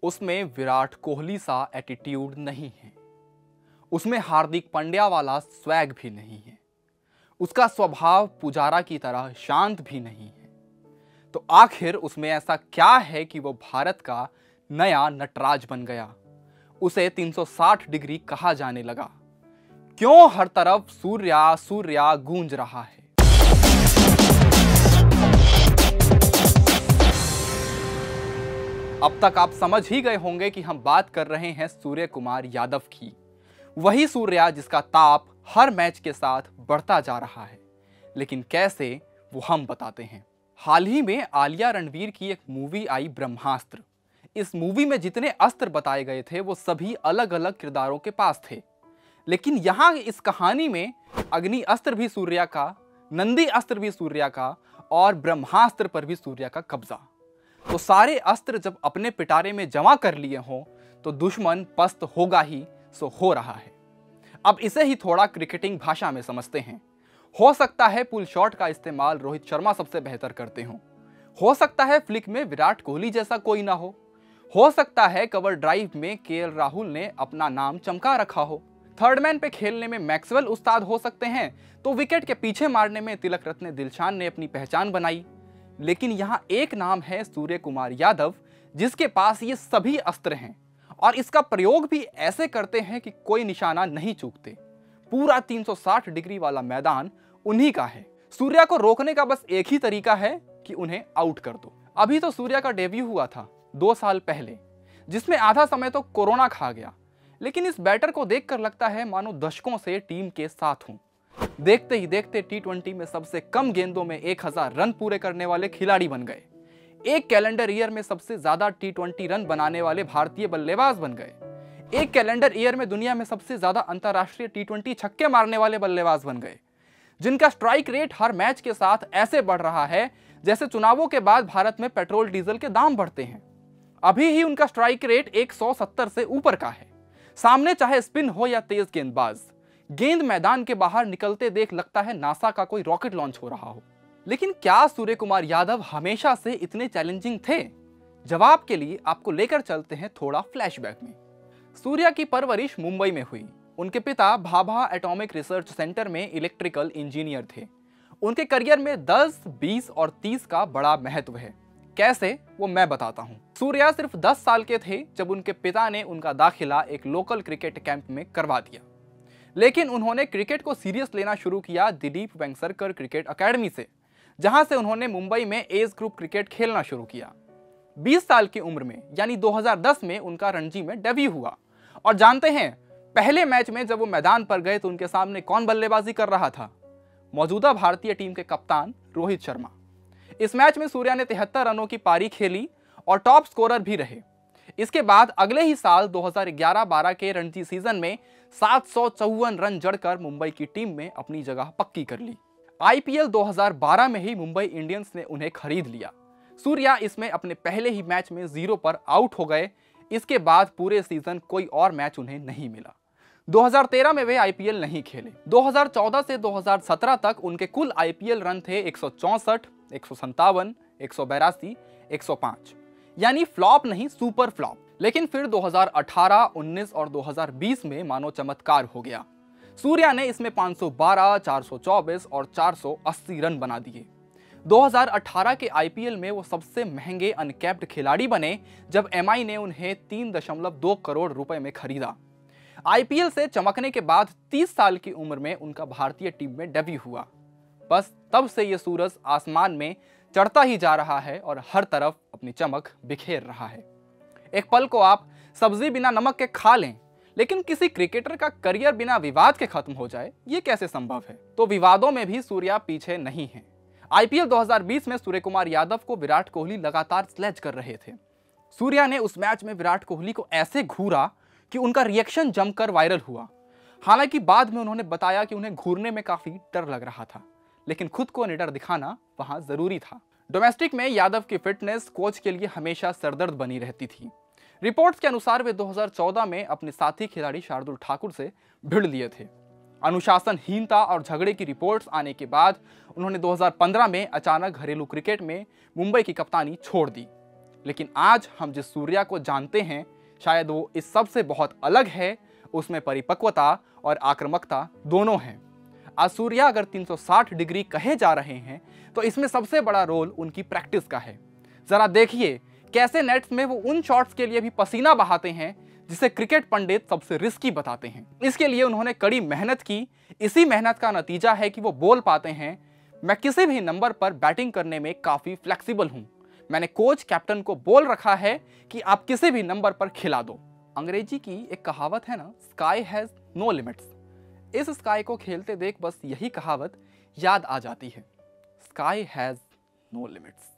उसमें विराट कोहली सा एटीट्यूड नहीं है, उसमें हार्दिक पांड्या वाला स्वैग भी नहीं है, उसका स्वभाव पुजारा की तरह शांत भी नहीं है। तो आखिर उसमें ऐसा क्या है कि वो भारत का नया नटराज बन गया, उसे 360 डिग्री कहा जाने लगा? क्यों हर तरफ सूर्या सूर्या गूंज रहा है? अब तक आप समझ ही गए होंगे कि हम बात कर रहे हैं सूर्य कुमार यादव की, वही सूर्या जिसका ताप हर मैच के साथ बढ़ता जा रहा है। लेकिन कैसे, वो हम बताते हैं। हाल ही में आलिया रणवीर की एक मूवी आई ब्रह्मास्त्र। इस मूवी में जितने अस्त्र बताए गए थे वो सभी अलग अलग किरदारों के पास थे, लेकिन यहाँ इस कहानी में अग्नि अस्त्र भी सूर्या का, नंदी अस्त्र भी सूर्या का और ब्रह्मास्त्र पर भी सूर्या का कब्जा। तो सारे अस्त्र जब अपने पिटारे में जमा कर लिए हों तो दुश्मन पस्त होगा ही, सो हो रहा है। अब इसे ही थोड़ा क्रिकेटिंग भाषा में समझते हैं। हो सकता है पुल शॉट का इस्तेमाल रोहित शर्मा सबसे बेहतर करते हो सकता है फ्लिक में विराट कोहली जैसा कोई ना हो सकता है कवर ड्राइव में केएल राहुल ने अपना नाम चमका रखा हो, थर्ड मैन पे खेलने में मैक्सवेल उस्ताद हो सकते हैं, तो विकेट के पीछे मारने में तिलक रत्ने दिलशान ने अपनी पहचान बनाई। लेकिन यहाँ एक नाम है सूर्य कुमार यादव, जिसके पास ये सभी अस्त्र हैं और इसका प्रयोग भी ऐसे करते हैं कि कोई निशाना नहीं चूकते। पूरा 360 डिग्री वाला मैदान उन्हीं का है। सूर्या को रोकने का बस एक ही तरीका है कि उन्हें आउट कर दो। अभी तो सूर्या का डेब्यू हुआ था 2 साल पहले, जिसमें आधा समय तो कोरोना खा गया, लेकिन इस बैटर को देखकर लगता है मानो दशकों से टीम के साथ हूं। देखते ही देखते टी20 में सबसे कम गेंदों में 1000 रन पूरे करने वाले खिलाड़ी बन गए। एक कैलेंडर ईयर में सबसे ज्यादा टी20 रन बनाने वाले भारतीय बल्लेबाज बन गए। एक कैलेंडर ईयर में दुनिया में सबसे ज्यादा अंतरराष्ट्रीय टी20 छक्के मारने वाले बल्लेबाज बन गए, जिनका स्ट्राइक रेट हर मैच के साथ ऐसे बढ़ रहा है जैसे चुनावों के बाद भारत में पेट्रोल डीजल के दाम बढ़ते हैं। अभी ही उनका स्ट्राइक रेट 170 से ऊपर का है। सामने चाहे स्पिन हो या तेज गेंदबाज, गेंद मैदान के बाहर निकलते देख लगता है नासा का कोई रॉकेट लॉन्च हो रहा हो। लेकिन क्या सूर्य कुमार यादव हमेशा से इतने चैलेंजिंग थे? जवाब के लिए आपको लेकर चलते हैं थोड़ा फ्लैशबैक में। सूर्या की परवरिश मुंबई में हुई। उनके पिता भाभा एटॉमिक रिसर्च सेंटर में इलेक्ट्रिकल इंजीनियर थे। उनके करियर में 10, 20 और 30 का बड़ा महत्व है। कैसे, वो मैं बताता हूँ। सूर्या सिर्फ 10 साल के थे जब उनके पिता ने उनका दाखिला एक लोकल क्रिकेट कैंप में करवा दिया, लेकिन उन्होंने क्रिकेट को सीरियस लेना शुरू किया दिलीप वेंगसरकर क्रिकेट अकेडमी से, जहां से उन्होंने मुंबई में एज ग्रुप क्रिकेट खेलना शुरू किया। 20 साल की उम्र में यानी 2010 में उनका रणजी में डेब्यू हुआ। और जानते हैं पहले मैच में जब वो मैदान पर गए तो उनके सामने कौन बल्लेबाजी कर रहा था? मौजूदा भारतीय टीम के कप्तान रोहित शर्मा। इस मैच में सूर्या ने 73 रनों की पारी खेली और टॉप स्कोरर भी रहे। इसके बाद अगले ही साल 2011-12 के रणजी सीजन में 754 रन जड़कर मुंबई की टीम में अपनी जगह पक्की कर ली। आईपीएल 2012 में ही मुंबई इंडियंस ने उन्हें खरीद लिया। सूर्या इसमें अपने पहले ही मैच में 0 पर आउट हो गए। इसके बाद पूरे सीजन कोई और मैच उन्हें नहीं मिला। 2013 में वे आईपीएल नहीं खेले। 2014 से 2017 तक उनके कुल आईपीएल रन थे 164, 157, 182, 105, यानी फ्लॉप नहीं सुपर फ्लॉप। लेकिन फिर 2018, 19 और 2020 में मानो चमत्कार हो गया। सूर्या ने इसमें 512, 424 और 480 रन बना दिए। 2018 के आईपीएल में वो सबसे महंगे अनकैप्ड खिलाड़ी बने जब एमआई ने उन्हें 3.2 करोड़ रुपए में खरीदा। आईपीएल से चमकने के बाद 30 साल की उम्र में उनका भारतीय टीम में डेब्यू हुआ। बस तब से ये सूरज आसमान में चढ़ता ही जा रहा है और हर तरफ अपनी चमक बिखेर रहा है। एक पल को आप सब्जी बिना नमक के खा लें, लेकिन किसी क्रिकेटर का करियर बिना विवाद के खत्म हो जाए, ये कैसे संभव है? तो विवादों में भी सूर्या पीछे नहीं है। आईपीएल 2020 में सूर्य कुमार यादव को विराट कोहली लगातार स्लेज कर रहे थे। सूर्या ने उस मैच में विराट कोहली को ऐसे घूरा कि उनका रिएक्शन जमकर वायरल हुआ। हालांकि बाद में उन्होंने बताया कि उन्हें घूरने में काफी डर लग रहा था, लेकिन खुद को निडर दिखाना वहां जरूरी था। डोमेस्टिक में यादव की फिटनेस कोच के लिए हमेशा सरदर्द बनी रहती थी। रिपोर्ट्स के अनुसार वे 2014 में अपने साथी खिलाड़ी शार्दुल ठाकुर से भिड़ लिए थे। अनुशासनहीनता और झगड़े की रिपोर्ट्स आने के बाद उन्होंने 2015 में अचानक घरेलू क्रिकेट में मुंबई की कप्तानी छोड़ दी। लेकिन आज हम जिस सूर्या को जानते हैं शायद वो इस सब से बहुत अलग है। उसमें परिपक्वता और आक्रामकता दोनों हैं। आज सूर्या अगर 360 डिग्री कहे जा रहे हैं तो इसमें सबसे बड़ा रोल उनकी प्रैक्टिस का है। जरा देखिए कैसे नेट्स में वो उन शॉट्स के लिए भी पसीना बहाते हैं जिसे क्रिकेट पंडित सबसे रिस्की बताते हैं। इसके लिए उन्होंने कड़ी मेहनत की। इसी मेहनत का नतीजा है कि वो बोल पाते हैं, मैं किसी भी नंबर पर बैटिंग करने में काफी फ्लेक्सिबल हूं। मैंने कोच कैप्टन को बोल रखा है कि आप किसी भी नंबर पर खिला दो। अंग्रेजी की एक कहावत है ना, स्काई हैज नो लिमिट्स। इस स्काई को खेलते देख बस यही कहावत याद आ जाती है, स्काई हैज नो लिमिट्स।